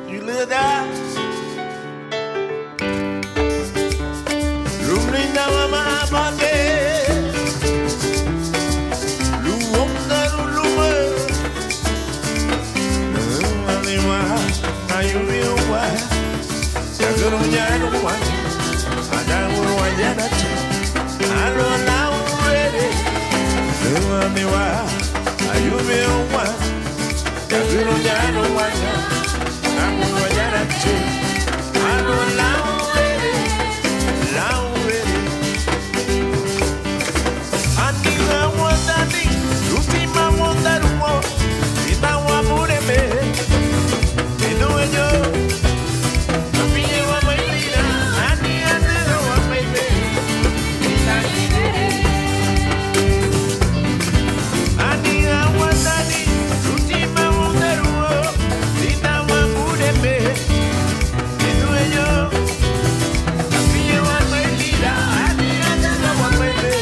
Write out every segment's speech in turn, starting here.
You look at Rumling na mama abate Luonga rulume Naliwa Ayumi uwa Yaguru nyanu wani Adamu wanyana tu Alo na urede Naliwa Ayumi uwa Yaguru nyanu wani Adamu wanyana tu Alo na urede La urede Anila wandani Lutima wandarumo Ina wamureme Inuenyo Kapiye wa mailina Ani andero wa maibe Anila wandani Lutima wandarumo Ina wamureme Inuenyo Kapiye wa mailina Ani andero wa maibe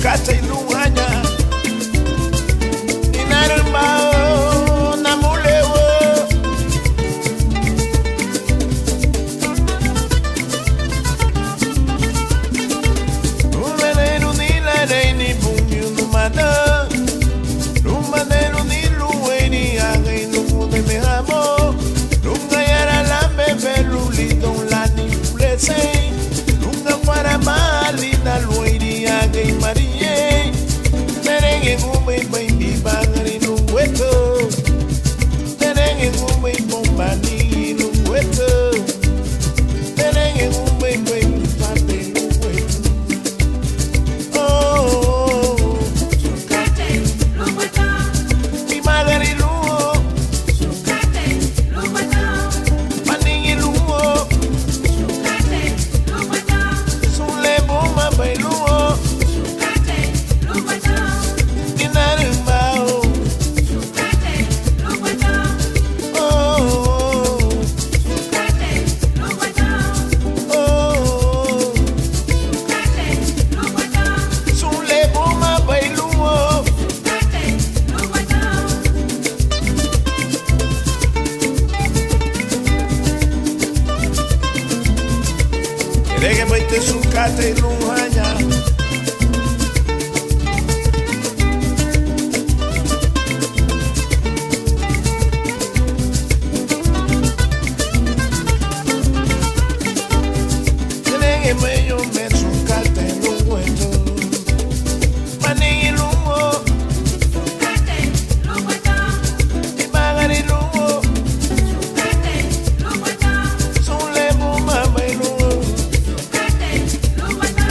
sukate luhanya inarembao namulewo umeneru nilareini bunyu numada numaneru niluweni agay numude mehamo nungayara lambe velulidon lani ulesei para malina luiri agay marie terenge ngumay bay ibangari nung weto terenge ngumay bombani nung weto terenge ngumay bay pate nung weto oh sukate lumata imagari luo sukate lumata paningi luo bailuo sukate lumata inarembao sukate lumata oh sukate lumata oh sukate lumata sule boma bailuo sukate lumata Erege baite sukate luhanya Erege meyo me sukate luweto Maningi luo sukate lumata Imagari luo sukate lumata Sule boma bailuo sukate lumata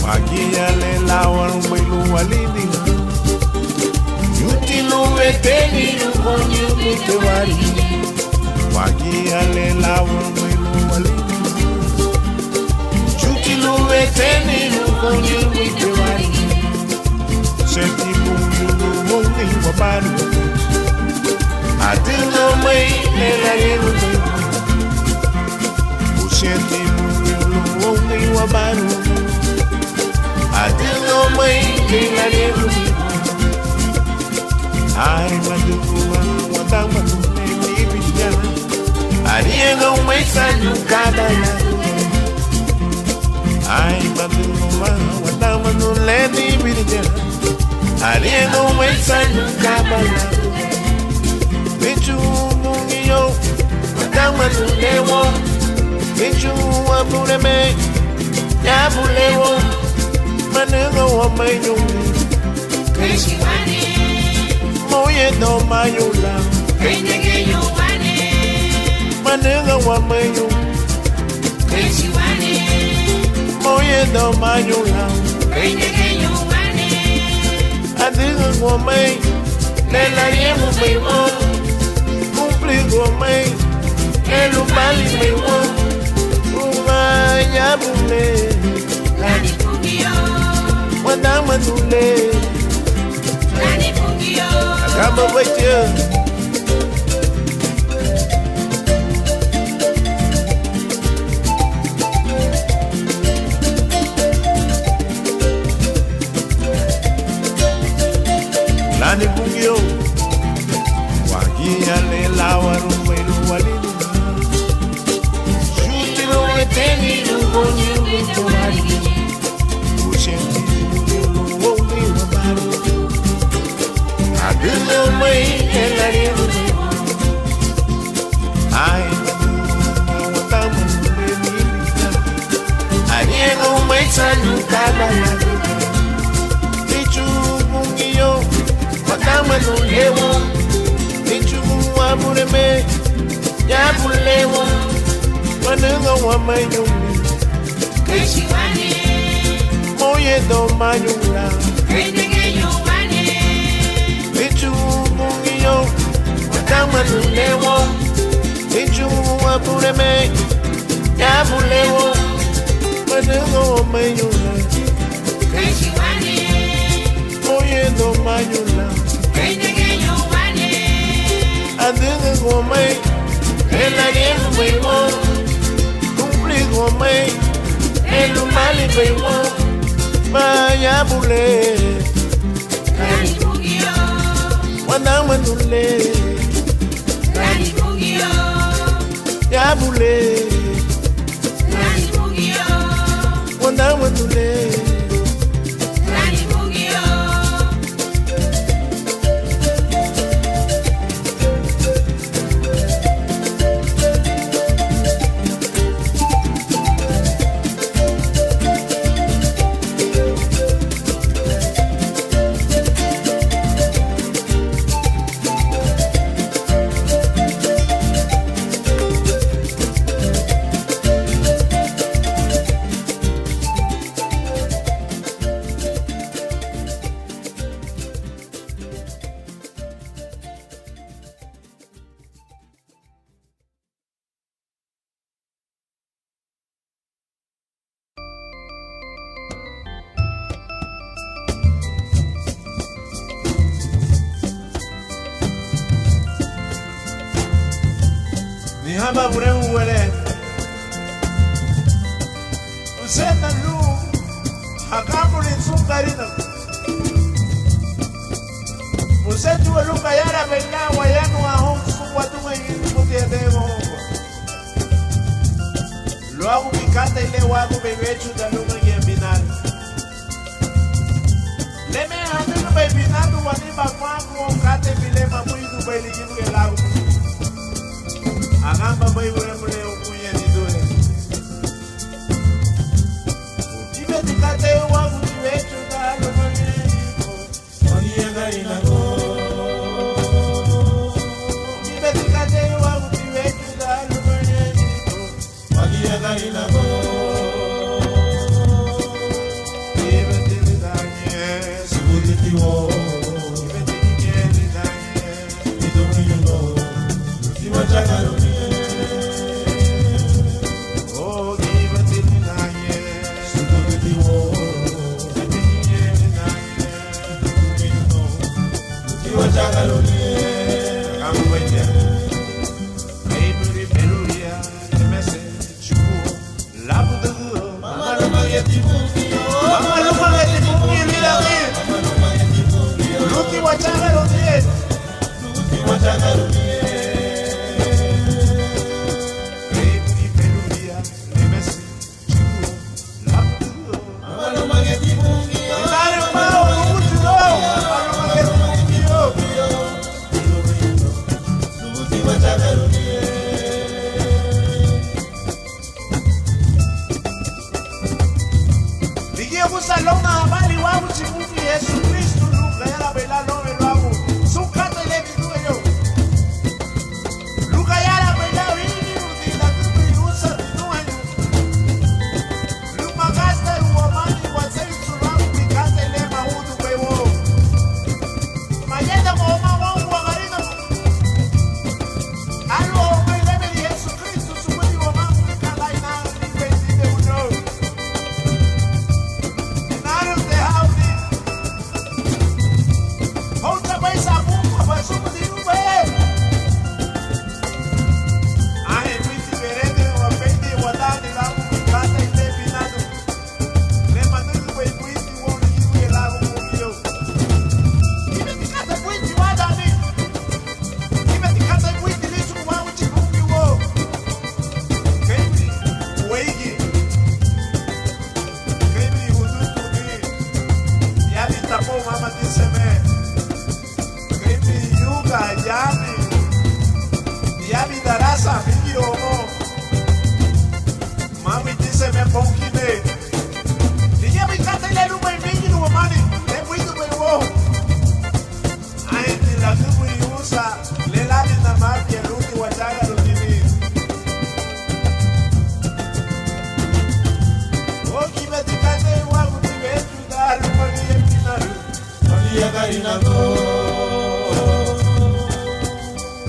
Magiale lawan bailu walidi Yuti luwe teni lukonyu mite wari Magiale lawan bailu walidi Yuti luwe teni lukonyu mite wari Seti mungu lumongi wabaru Adino mei lela yelu mei Usenti mungu lumongi wabaru Adino mei lela yelu mei Ay maduma wadama nune bibiya Ariego mei sanu kadaya Ay maduma wadama nune bibiya Ariego mei sanu kadaya Bichu mungiyo wadama nune wo Bichu wabuleme yabulewo Manungo wa mei nune Krishiwane Moye no mayula Kenyege yuwane Manunga wa mayu Krishiwane Moye no mayula Kenyege yuwane Adiga wa may Lela yemu may mo Kumpli wa may Elu bali may mo Umaya bule Lani Pugio Wadama dule Lani Pugio Akamba bache Lani bugio Wagia le lawa rumelu walinu Shuti lo eteni lugonyu mitomari Ushenti lugonyu wabaru Adilo mei elarielu Ay watamu mbeli Ariego mei sanu kadaya Ichu mungiyo Watamu lewo Ichu wabuleme Yabulewo Manunga wa mayumi Krishiwane Moye do mayula Kenyege yuwane Ichu mungiyo pureme ya bulewo Manengo mayula Kaishiwane Oyendo mayula Kainagenyo wane Adinga gomay Ela yemu baymo Kumpli gomay Elu mali baymo Maya bule Nani bugio Wana manule Nani bugio Ya bule Nani bugio Wana manule Nani bugio Ni haba buremu wele Usena lu Hakamu ni sungarina Musetu wa luka yara benya wa yanu wa hong Sungwa tunga yini kuti ya demo hongo Luagu mikata ile wagu bebechu da lunga yembinari Leme hanunu bebinatu waniba kwangu Okate bilema mwidu belikinu ke lagu Agamba bai mure ukuye ni dole Ukibe tikate wangu kiwetu dalo maniko Wanienda inago Ukibe tikate wangu kiwetu dalo maniko Wanienda inago Ukibe tilidanye Subuti tiwo Ukibe tilidanye Idomi yuno Ukibe chakaro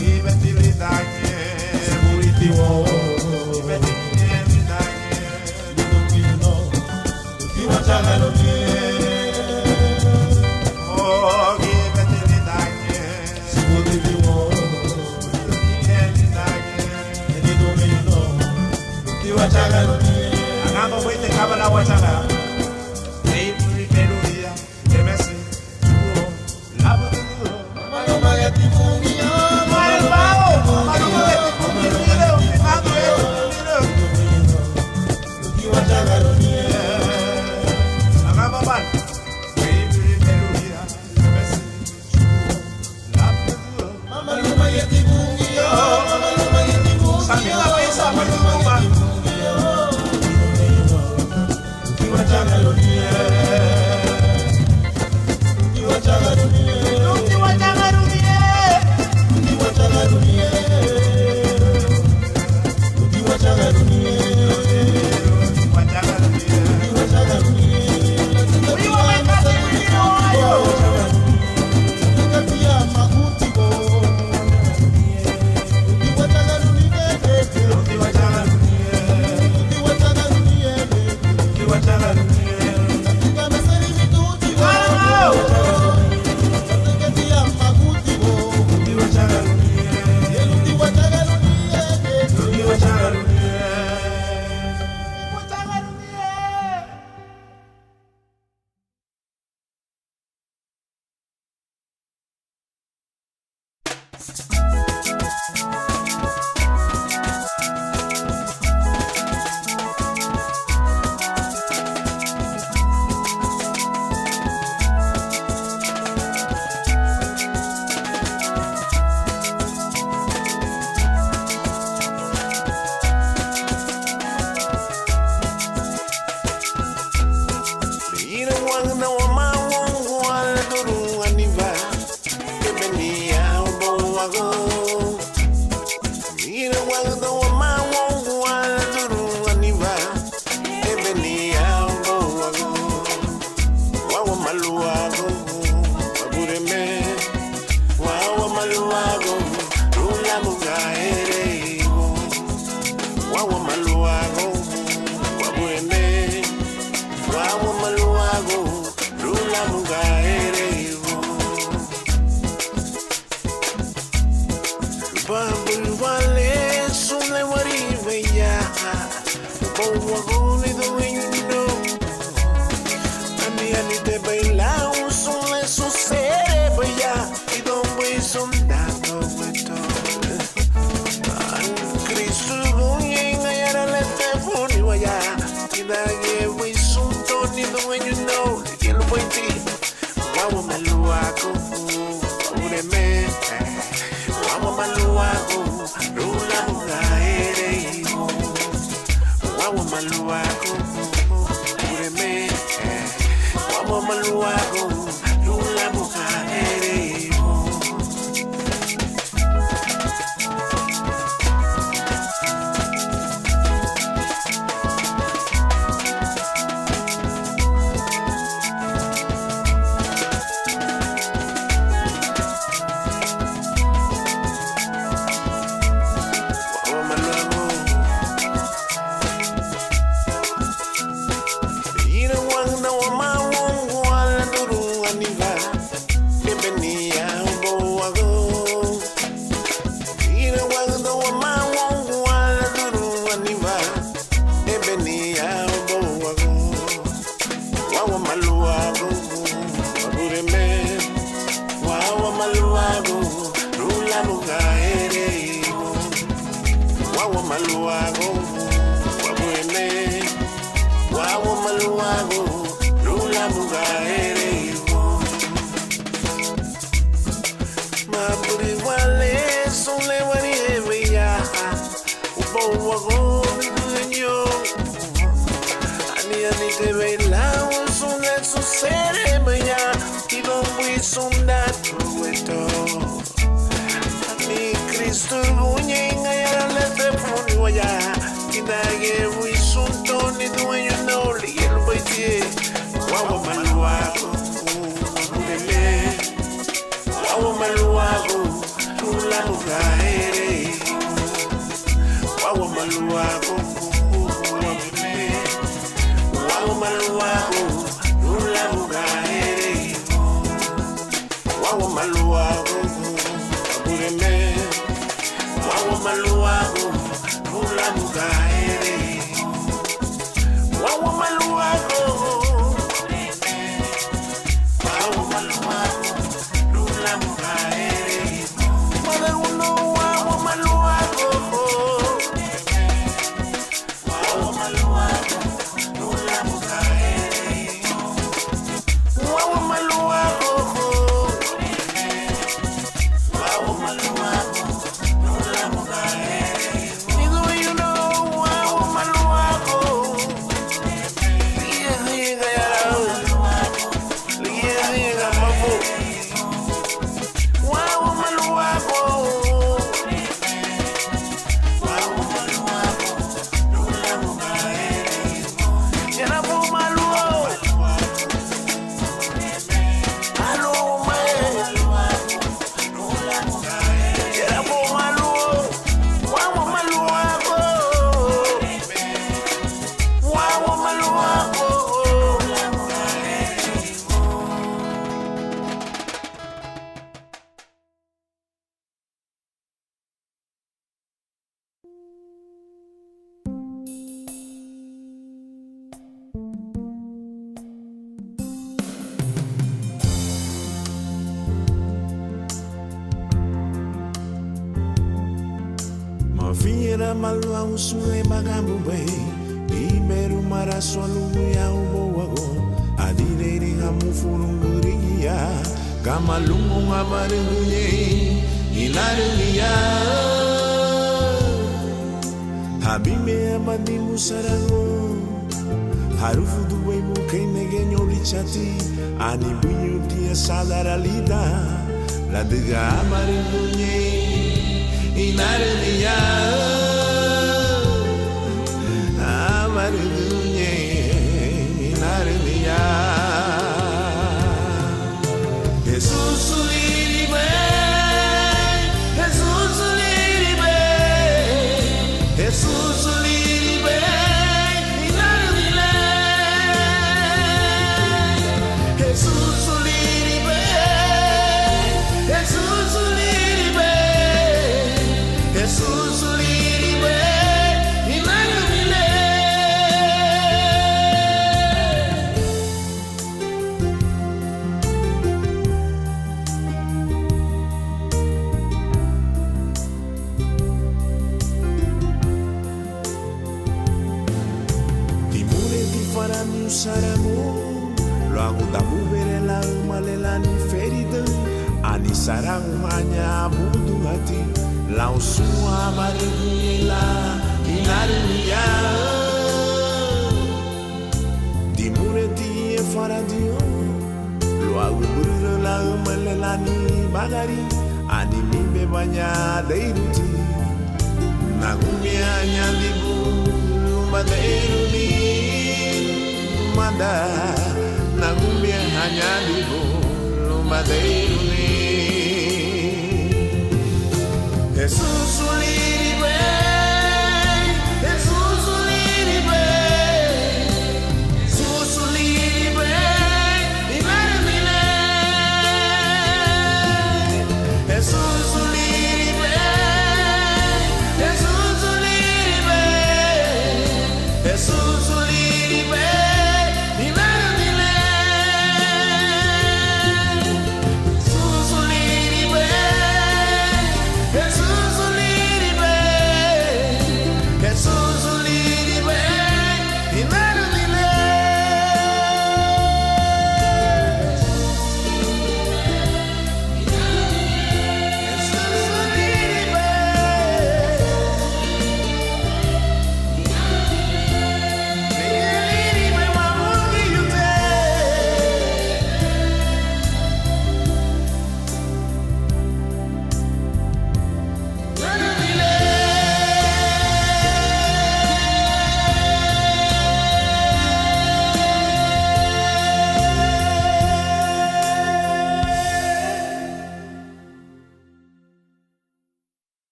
Ibe tili danye, muri tiwo. Maluago, wawa maluago Bureme wawa maluago Mula mugaere wawa maluago wawa maluago Mula mugaere Mother uno wawa maluago wawa maluago Mula mugaere wawa maluago Fiera malua usule magambu bay Imeru mara swalu ya umowago Adire hamu furunguriya Kama lungu ngabaringuye Ilaruya Habime amadi musarago Harufu duwe mukene genyo lichati Ani bunyu dia sadara lida La diga amaringuye Inarunia Amarunia Inarunia Jesus Liribe Jesus Liribe Jesus Liribe Inarunia Jesus Liribe Jesus Liribe Jesus Liribe Inarunia Timure di farami usaramu Lo hago da bubere la umalela ni ferida Ani sarang hanya budu hati Lau sua marigila inarunia Timure di faradio Lo hago burro la umalela ni bagari Ani mimbe banya deiruti Nagumia nyalibu Lumbadeiru ni Manda Nagumia nyalibu Lumbadeiru ni Jesus Liribe Jesus Liribe Jesus Liribe Inarunia Jesus Liribe Jesus Liribe Jesus Liribe Inarunia Jesus Liribe Jesus Liribe Jesus Liribe Inarunia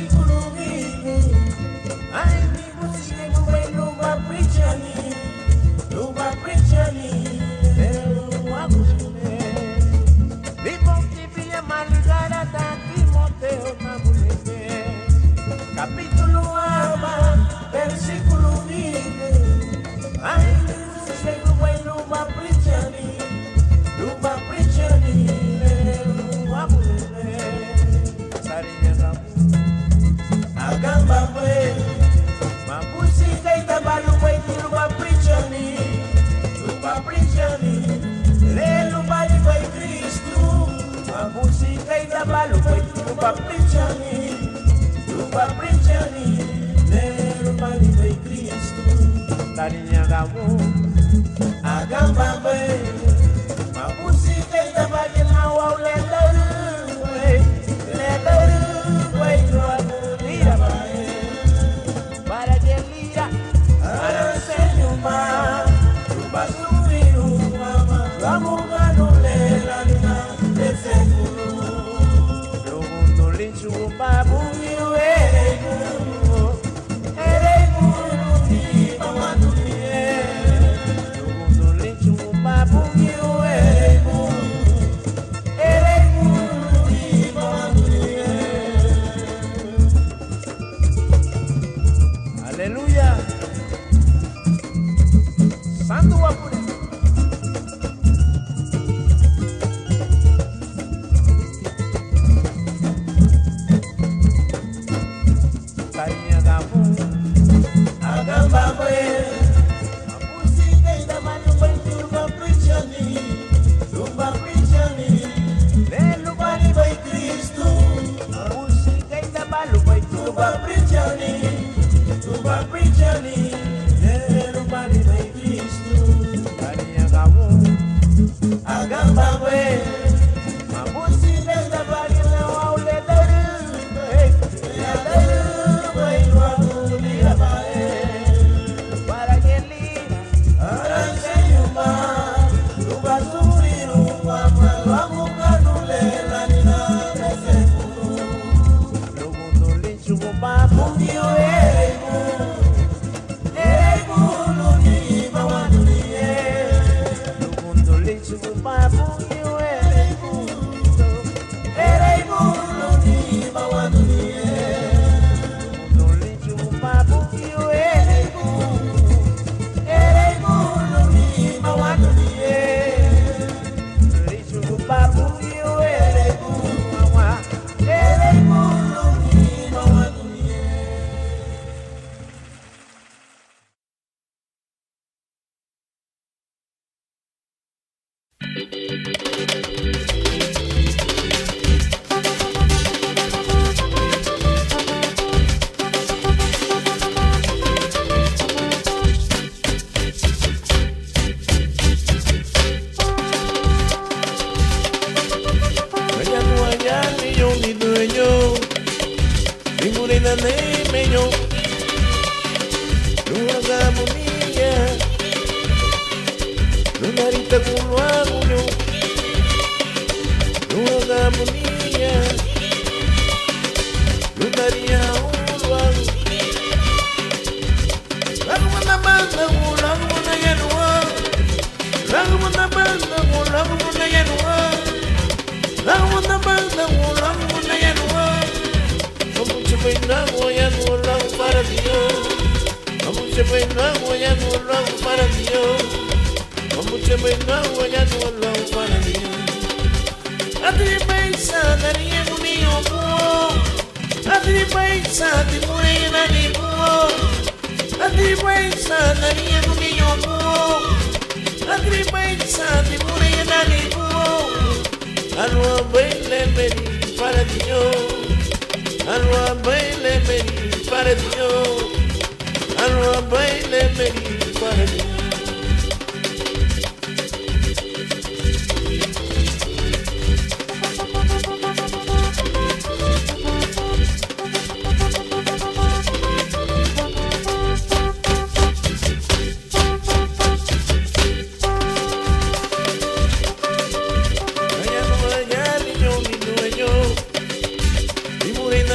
versículo vivo. Ai, vivo se não vai preachani, não vai preachani, eu abusune. Vivo que via maligara da Timoteo na mulher. Capítulo ama, versículo vivo. Ai, vivo se não vai preachani, não vai preachani, eu abusune. Sarinha Agamba we, mapusi kaita balu we luba preachani, le luba di we Cristo. Mapusi kaita balu we luba preachani, le luba di we Cristo. Tarinya gamu, agamba we, mapusi kaita balu na wa le daru we, para que lira, para senyuma, lupa subiru mama, vamos ganule la luna de seguro. Lugundo linchu babu miu eregu ni mama dunie. Lugundo linchu babu miu eregu ni mama dunie. Aleluya. Santo Wapure. Tarinya gamu. Agamba we. Apusi kaita manu bantu preachani. Luba preachani. Le luba ni by Cristo. Apusi kaita malu bantu preachani. Luba preachani, everybody may Cristo. Tarinya gamu, agamba we, mabusi nenda bagi na waule daru, we waku lirabae. Para que lira, arranque yuma, luba suriru, mama waku kanule la nina seguro. Lugundo linchu babu miwe.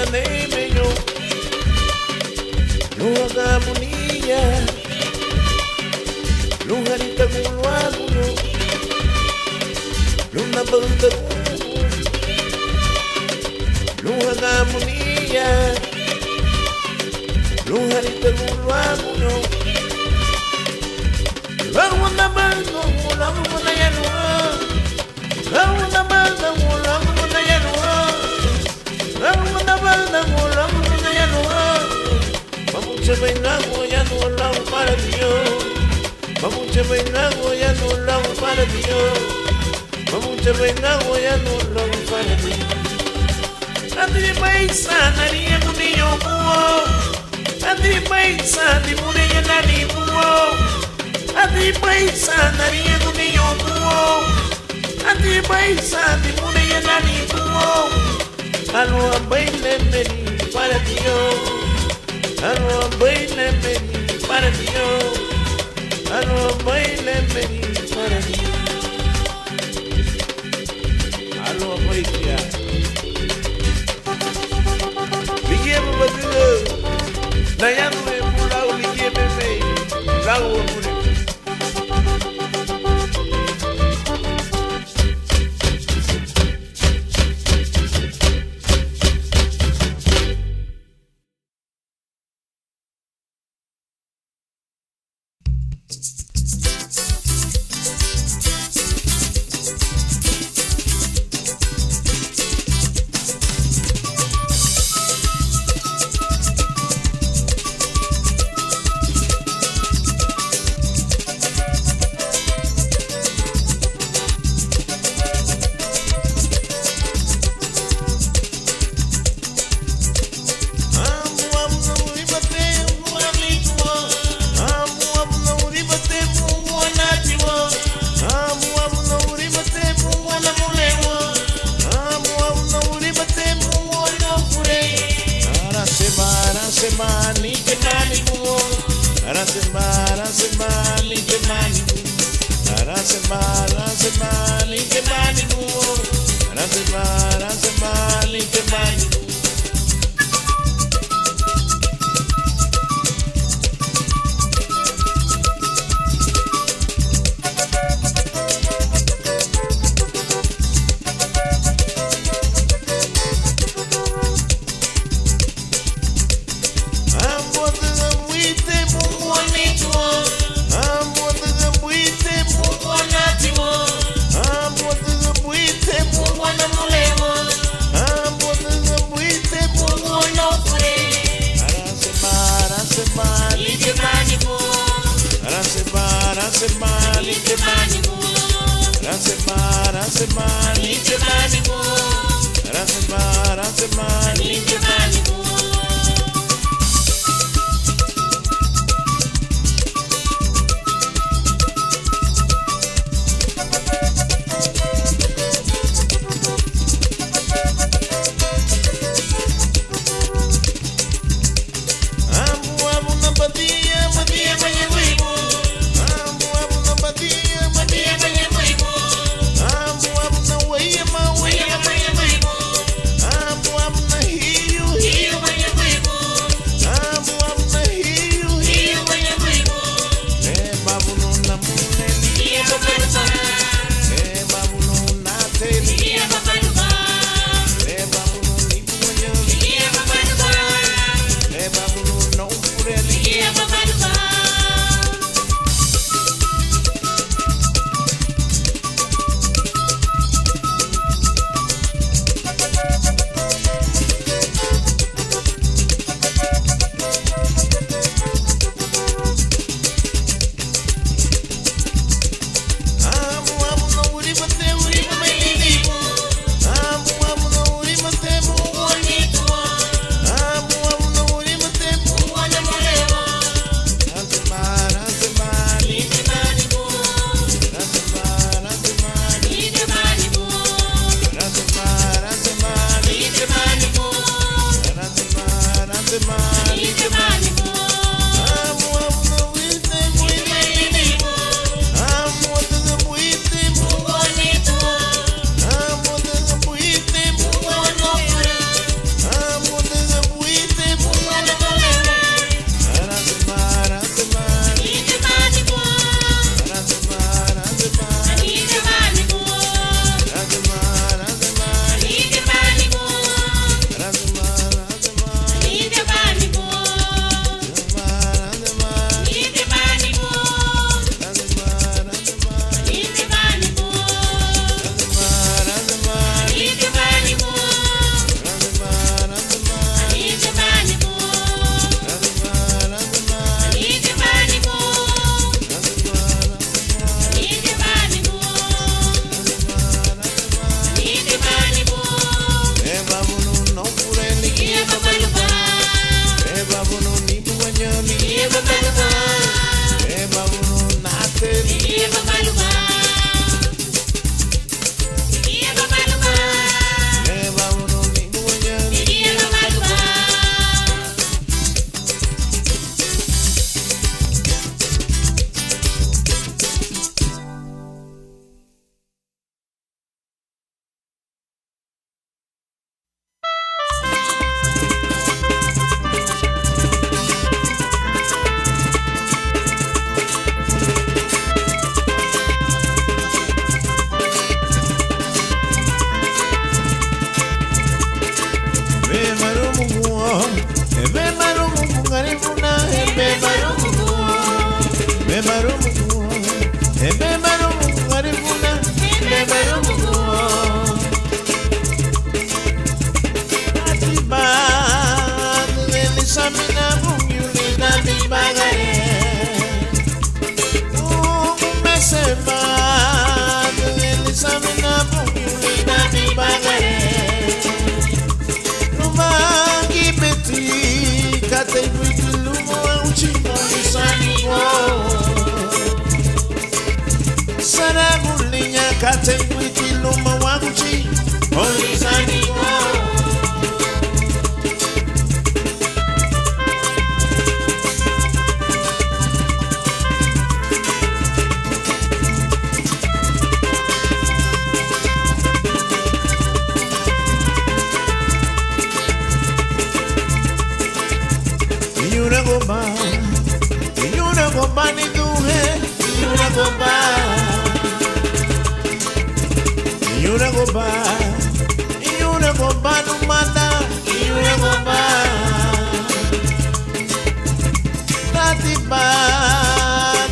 Name, Luhagamunia Luharita Gulwaguno Luna Bunda Luhagamunia Luharita Gulwaguno Lawanda Bando Lawanda Yanua Lawanda Bando Lawanda Yanua Lawanda Bando Lawanda Yanua Vamos a bailar goyando el lago para Dios. Vamos a bailar goyando el lago para Dios. Vamos a bailar goyando el lago para Dios. Andri paisa nariya muniyo buo. Andri paisa di muniya nari buo. Andri paisa nariya muniyo buo. Andri paisa di muniya nari buo. Alo baile meri para Dios. Alo baile meri para Dios. Alo baile meri para Dios. Alo baile. Ligue-me bateu. Nayano me pulau ligue-me mei. Lago mure. samina munguli na mi bagare. Mesema dungeli samina munguli na mi bagare. Rumangi beti kate buiti lumo uchimo lisanigo. Saragulinya kate buiti lumo waguchi lisanigo. Yuna gomba ni duhe, yuna gomba numanda, yuna gomba tati ba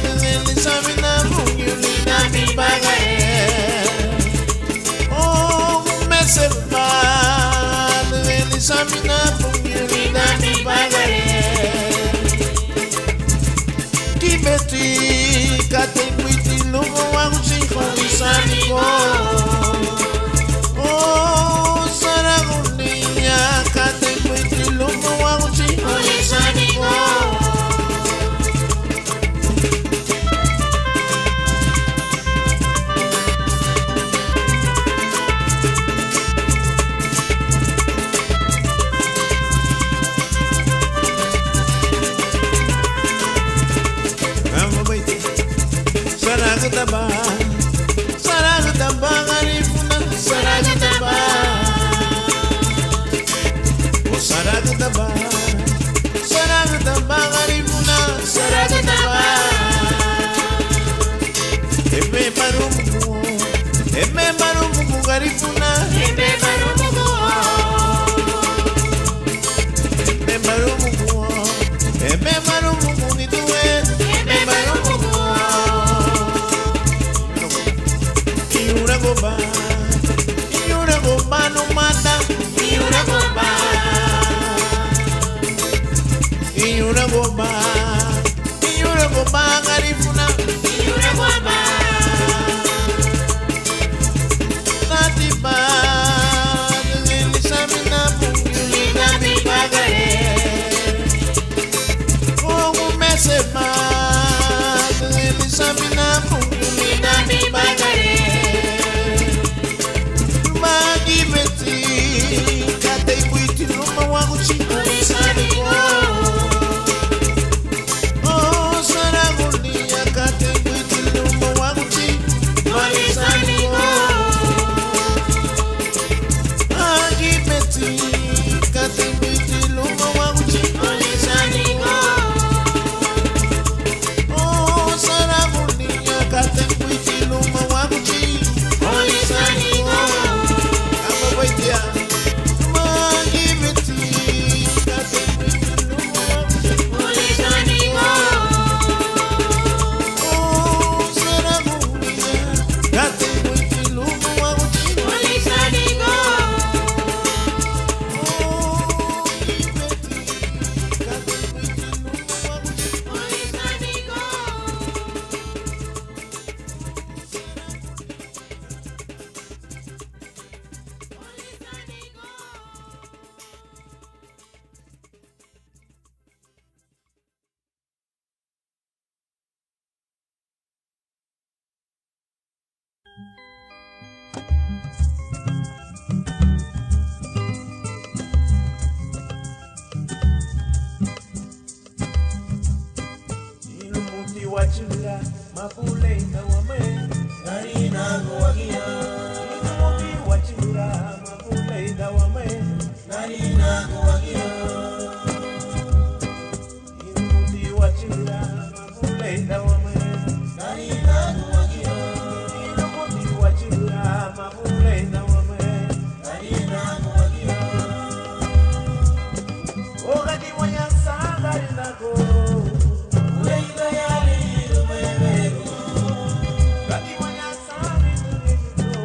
dungeli samina munguli na mi bagare. Oh mese ba dungeli samina munguli na mi bagare. Kibeti kate mwiti lumo wangu chiko lisanigo. Oh saragulinya kate mwiti lumo wangu chiko lisanigo. Saragutaba garifuna, saragutaba. Oh saragutaba garifuna, saragutaba. Ebe barumugu garifuna, ebe barumugu nituwe, ebe barumugu. Yuna gomba numanda, yuna gomba garifuna, yuna gomba tati ba dungeli samina munguli na mi bagare. Oh mese ba dungeli samina munguli na mi bagare. Magi beti kate buiti luma wangu chiko lisanigo. Oh saragulinya kate buiti luma wangu chiko lisanigo. Magi beti kate buiti luma wangu chiko lisanigo. Oh saragulinya kate buiti luma wangu chiko lisanigo. Waitia magi beti kate buiti luma lisanigo. Oh saragulinya kate buiti luma lisanigo. Ilumuti wachula mapule na wame narina goagia. Ilumuti wachula mapule na wame narina goagia. Ilumuti wachula mapule na wame narina goagia. Ilumuti wachula mapule na wame narina goagia. Ogati wanya sangari na go. Uleida ya liru mewego. Gati wanya sangari na go.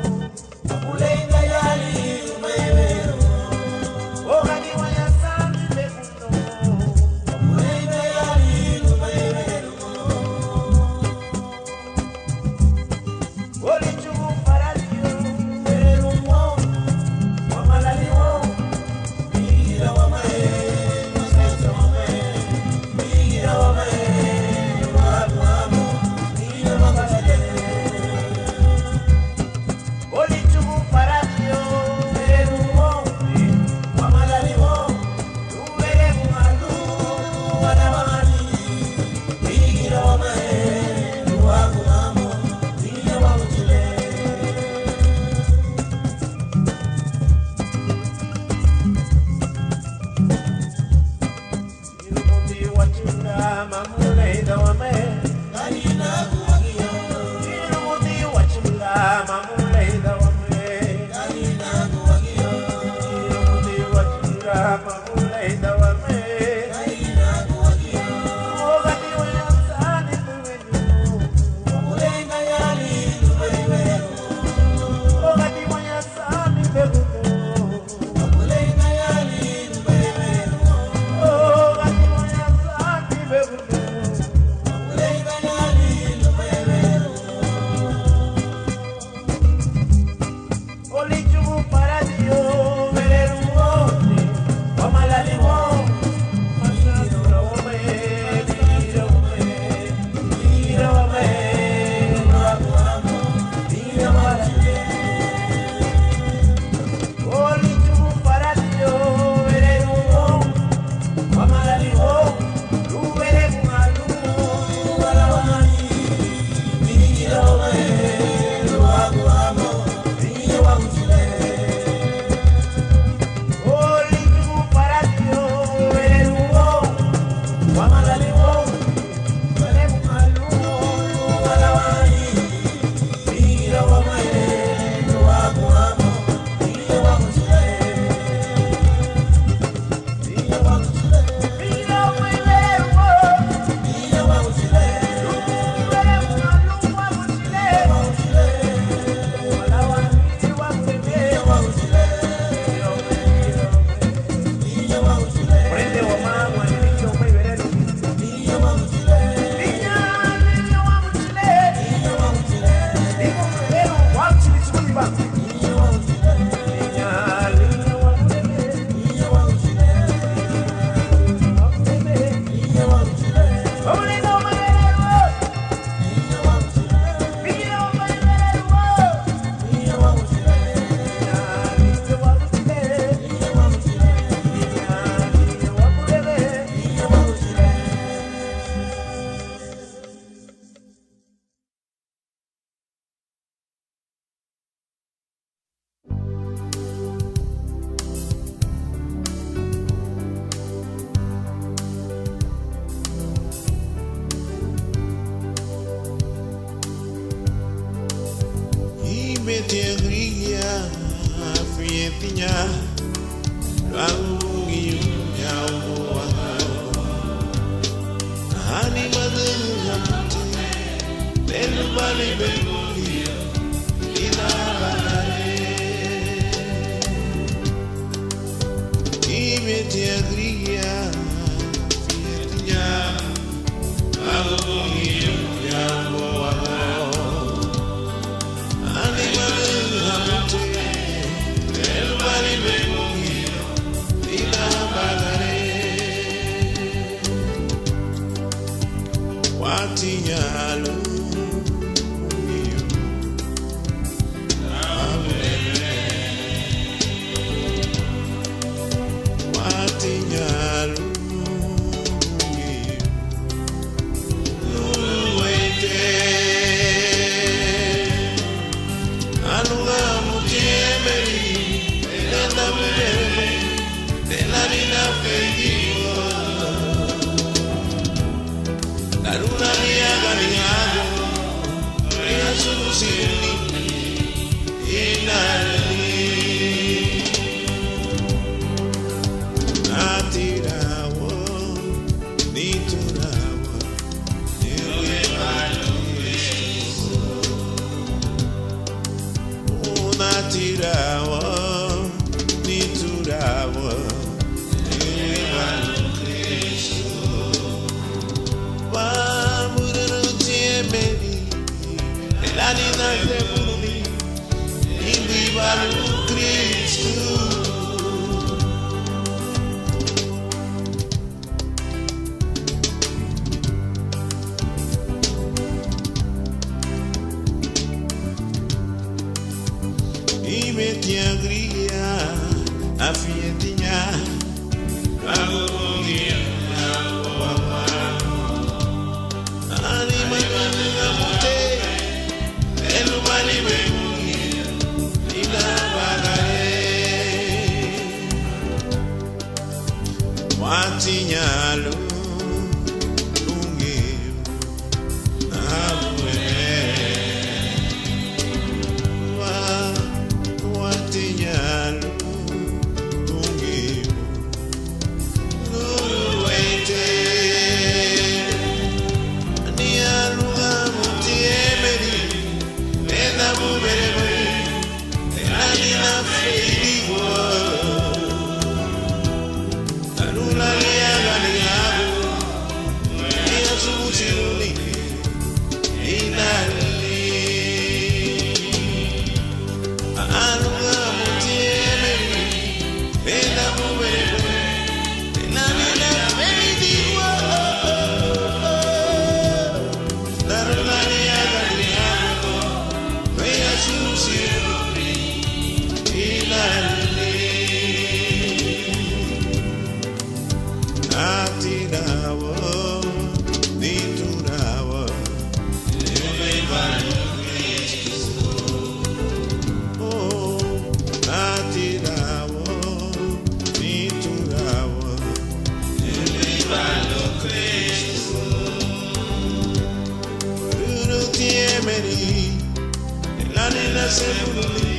natirawa diturawa oh natirawa diturawa Ruru tiemeri la nena semuli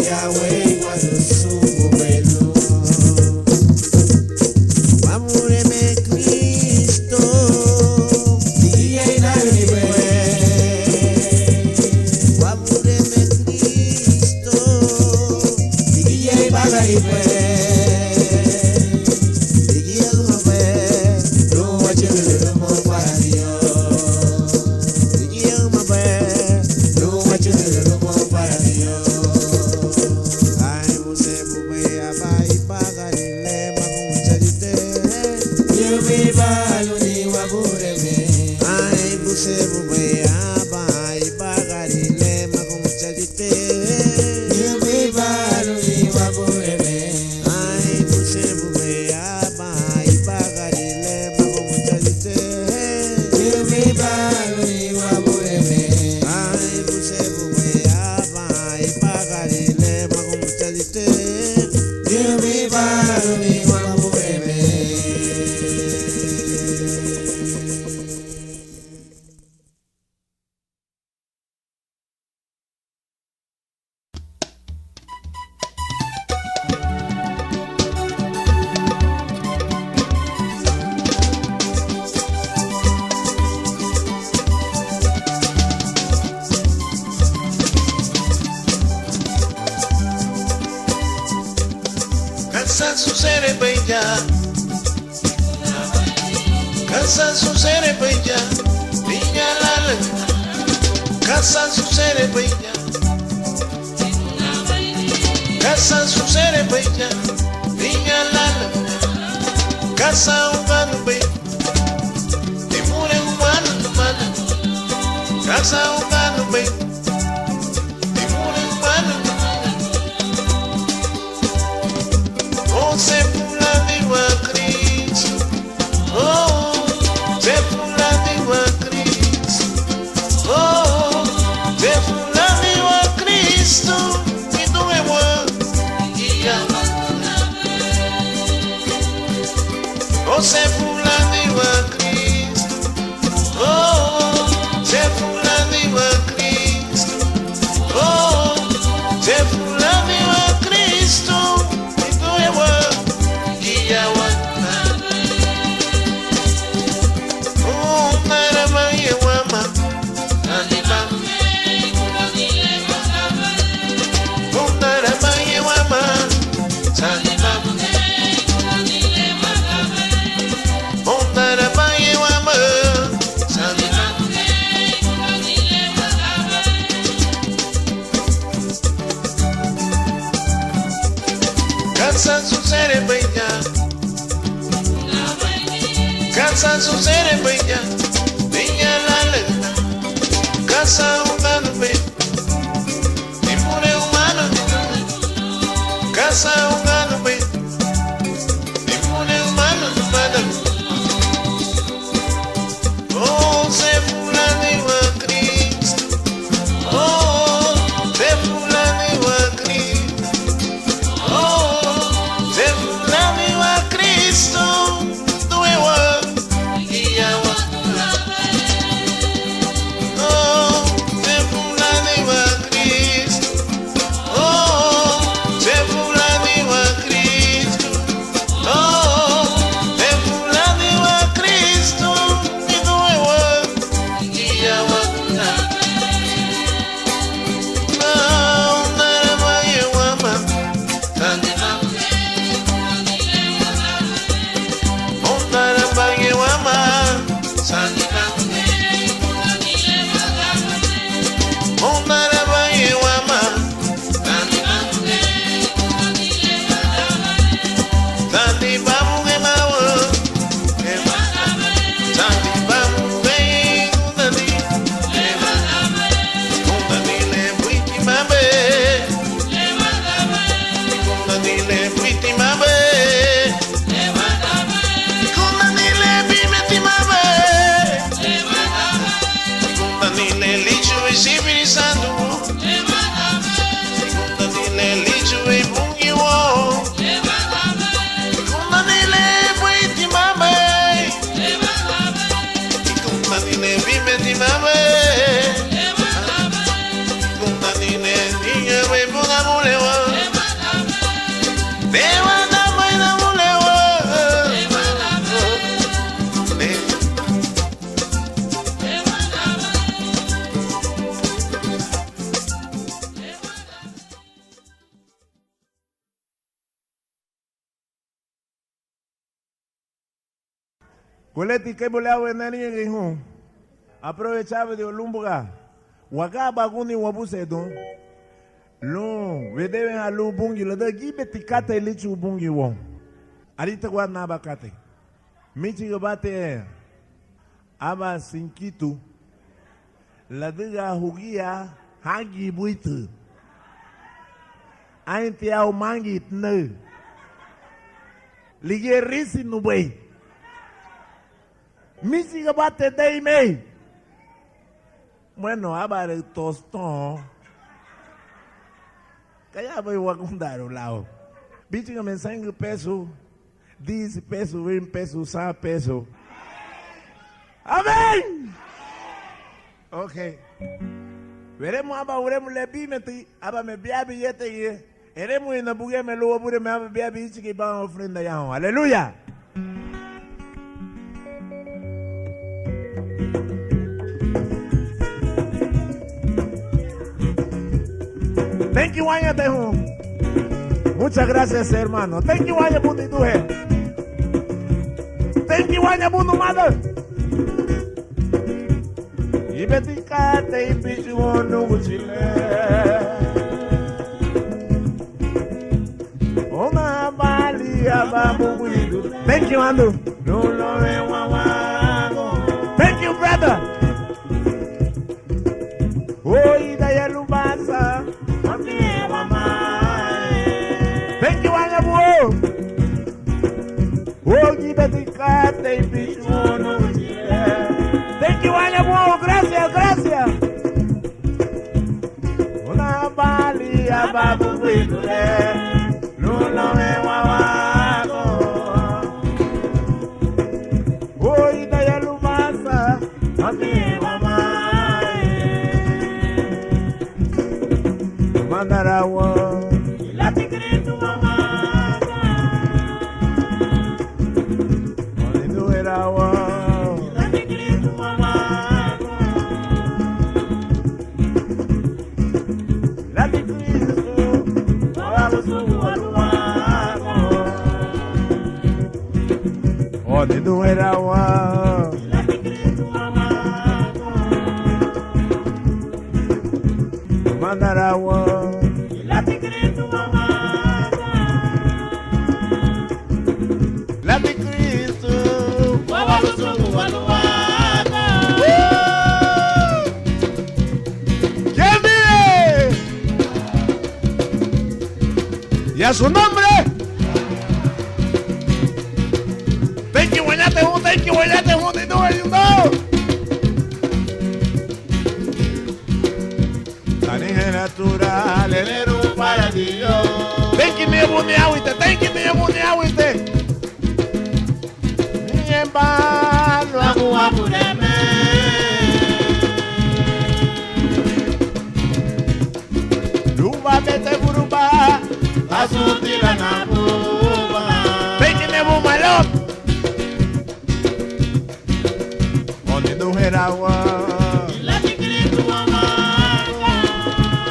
Yahweh. Cansancio seré bella, cansancio seré bella, niña lala. Cansancio seré bella, cansancio seré bella, niña lala. Casa humano be, te mure humano humana. Casa humano be, te mure humano humana. Se pula de Cristo, oh, se pula de Cristo, oh, se pula de Cristo, y tu ewa, oh, se pula de Cristo, oh, se pula de Cristo, oh, se pula de Cristo, y tu ewa. Cansancio seré bella, cansancio seré bella, niña la lenta, casa humano be, ni mure humano, casa humano be, ni mure humano humano. Oh, se pula de Cristo, oh, se pula de Cristo, oh. What? Coleti que boleava nani ngi aprovechava de olumbuga wakaba kuni wabusedo lo vedeve a lubungi lo da gibe tikata elichi ubungi won arita kwa na bakate michi gabate aba sinkitu la diga hugia hagi buitu ainti au mangi tne ligerisi nubei Misi que bate de me. Bueno, habla de tostón. Que ya voy a contar un lado. Bicho que me 5 pesos, 10 pesos, 20 pesos, 100 pesos. Amén. Ok. Veremos aba uremos le bimeti, aba me bia billete y eremos en bugue me lo bure me aba bia bicho que va a ofrenda ya. Aleluya. Thank you, Wanya Tehu. Muchas gracias, hermano. Thank you, Wanya Bundy Duhe. Thank you, Wanya Bundu Mother. Ibetikate ipichuonu uchile. Ona bali ababu widu. Thank you, Andu. Thank you, brother. Oi da yalubasa. Thank you, Anyabu. Ogi betikate ipichuonu uchile. Thank you, Anyabu. Gracias, gracias. Una bali ababu widu. Lula me wawago. Oi da yalubasa. Mami mama. Mandarawa. La tigritu mama. Onidu erawa. La tigritu mama. La tigritu. Wabusu waluwa. Onidu erawa. La tigritu mama. Mandarawa. La tigritu mama. La tigritu. Wabusu waluwa. ¿Quién vive? ¿Y a su nombre? Thank you, Guayate, thank you, Guayate, you know, you know. Tanije natural, enero para ti yo. Thank you, mi abuniawite, thank you, mi abuniawite. Ni en vano, aguapureme. Luba, vete, buruba. Asutila na buba. Thank you, mi abumalop. Herawa. La tigritu mama.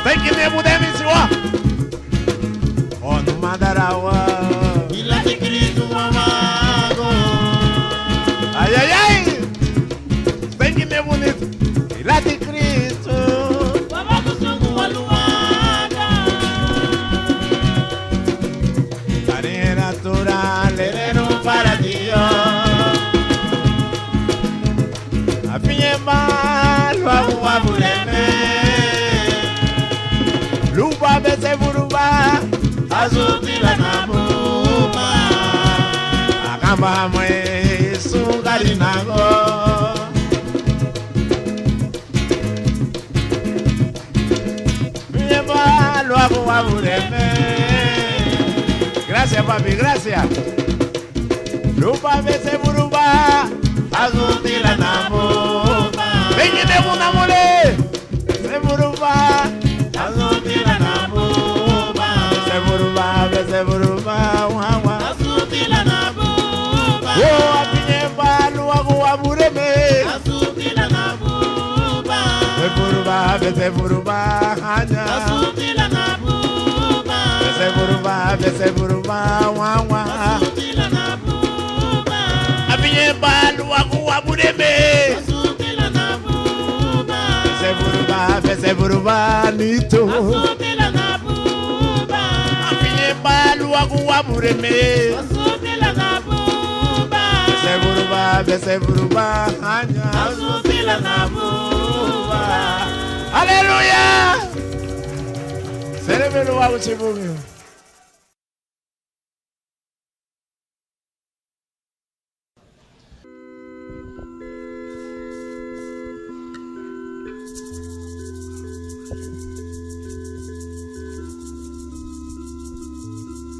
Thank you, Nebu Demisiwa. Onu Mandarawa. La tigritu mama. Ay, ay, ay. Thank you, Nebu Nebu. La tigritu. Baba kusungu waluwada. Tare natural, enero para ti. Malo aguapureme. Luba bese buruba. Azutila na buba. Akamba mwe sungari nago. Malo aguapureme. Gracias, papi, gracias. Luba bese buruba. Azutila na buba. Venga una mole. Se buruba. Azutila na buba. Se buruba, Beseburuba hanya. Asutila na buba. Beseburuba wawa. Asutila na buba. Abiye balu wakuwa budeme. Asutila na buba. Beseburuba nito. Asutila na buba. Abiye balu wakuwa budeme. Asutila na buba. Beseburuba hanya. Asutila na buba. Hallelujah. Celebrate wa uchibugi.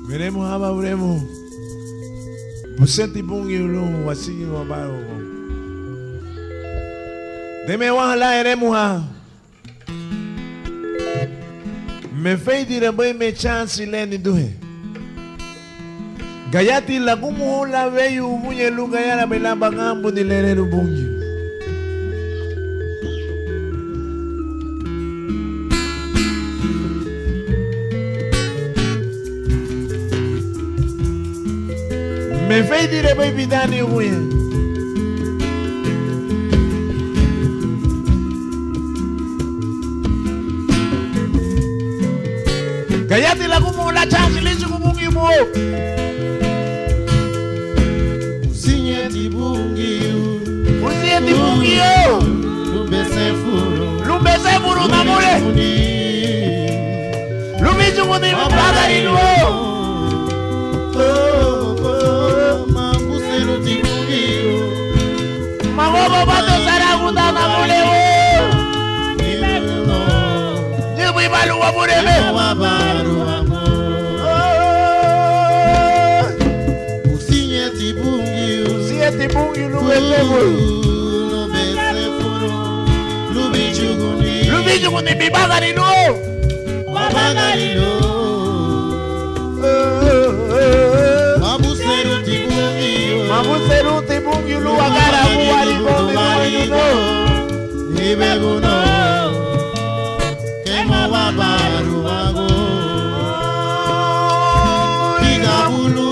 Veremos haba veremos. Busenti bungi ulu wasigi wabaro. Deme wahala eremos ha. Me fei dire boy me chance leni duhe. Gayati la gumu la veyu bunye luga yara belamba ngambu ni lereru bungi. Me fei dire boy bidani bunye. Gayati la gumu la chance lisu kubungi mo. Usinyeti bungi yo. Lumbese furu mamule. Lumizu muni bagari no. Mangusenu tibungi yo. Magobo bato saraguda mamule wo. Nibu ibalu wabureme. Usinyeti bungi lubese furu. Lubichu kuni bibagari no. Babagari no. Mabuseru tibungi luagara buari bomi no. Nibeguno. Kemo wabaru wago. Igabulu.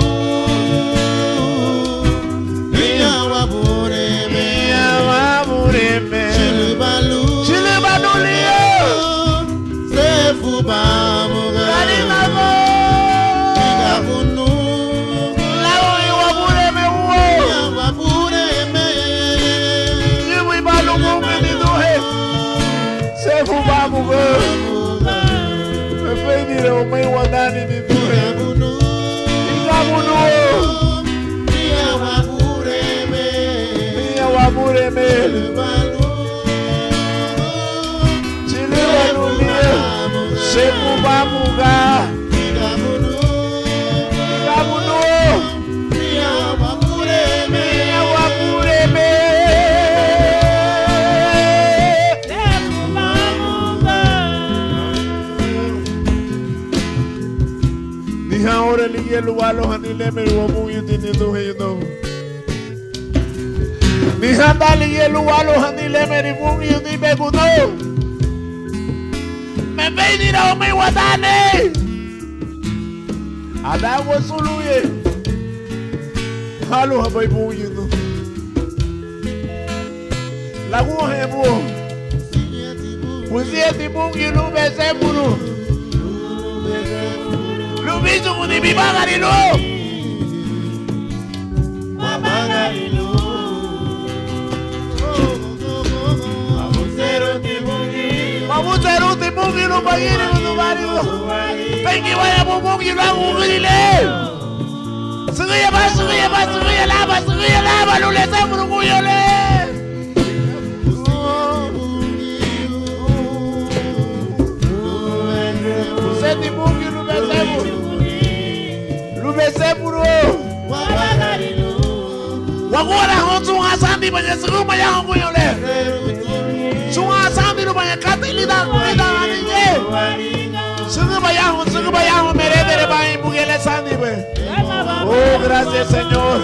Oh, gracias, Señor.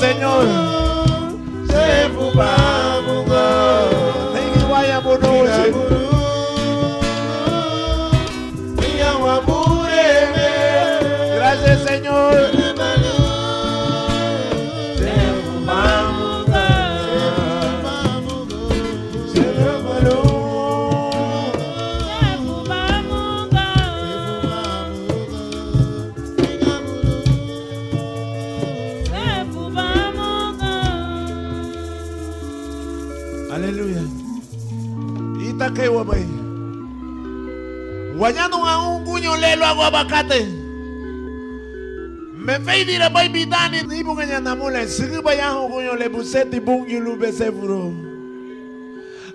Señor. Se fubamungo. Nengi waya munusi. Gracias, Señor. Aleluya. Ita que guapay. Guayando a un cuño lelo a guabacate. Me fei dire boy bidani ni bunga nyana mule. Sigi baya un cuño le buseti bungi lube sefuro.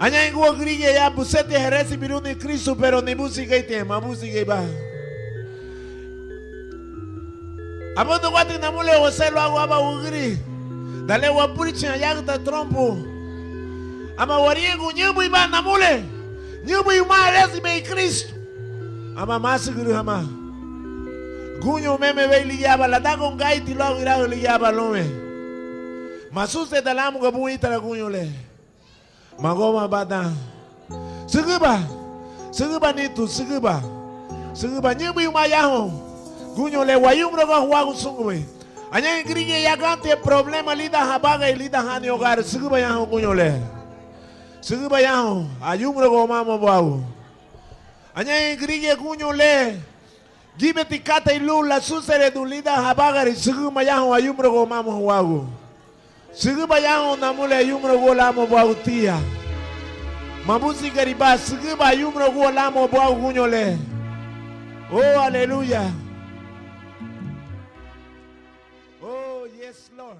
Anya ingo grille ya buseti heresi biruni Cristo pero ni busike tema busike ba. Abondo wati na mule oselo agua ugri. Dale wapurichi ayagta trompo. Ama wariengu nyubu iba na mule. Nyubu ima resi me Cristo. Ama masiguru ama. Gunyo meme ve liyaba la da con gaiti lo gira liyaba lome. Masuse dalamu gabu itara gunyo le. Magoma bada. Seguba. Seguba nitu seguba. Seguba nyubu ima yaho. Gunyo le wayumro ga huagu sungwe. Anya ingringe ya gante problema lida habaga lida hani hogar seguba yaho gunyo le. Seguba yaho ayumro go mama bau. Anya ingringe gunyo le. Gibeti kata ilula susere dulida habagari siguma yaho ayumro go mamo wagu. Siguma yaho namule ayumro go lamo bautia. Mabusi gariba siguma ayumro go lamo bau gunyole. Oh hallelujah. Oh yes Lord.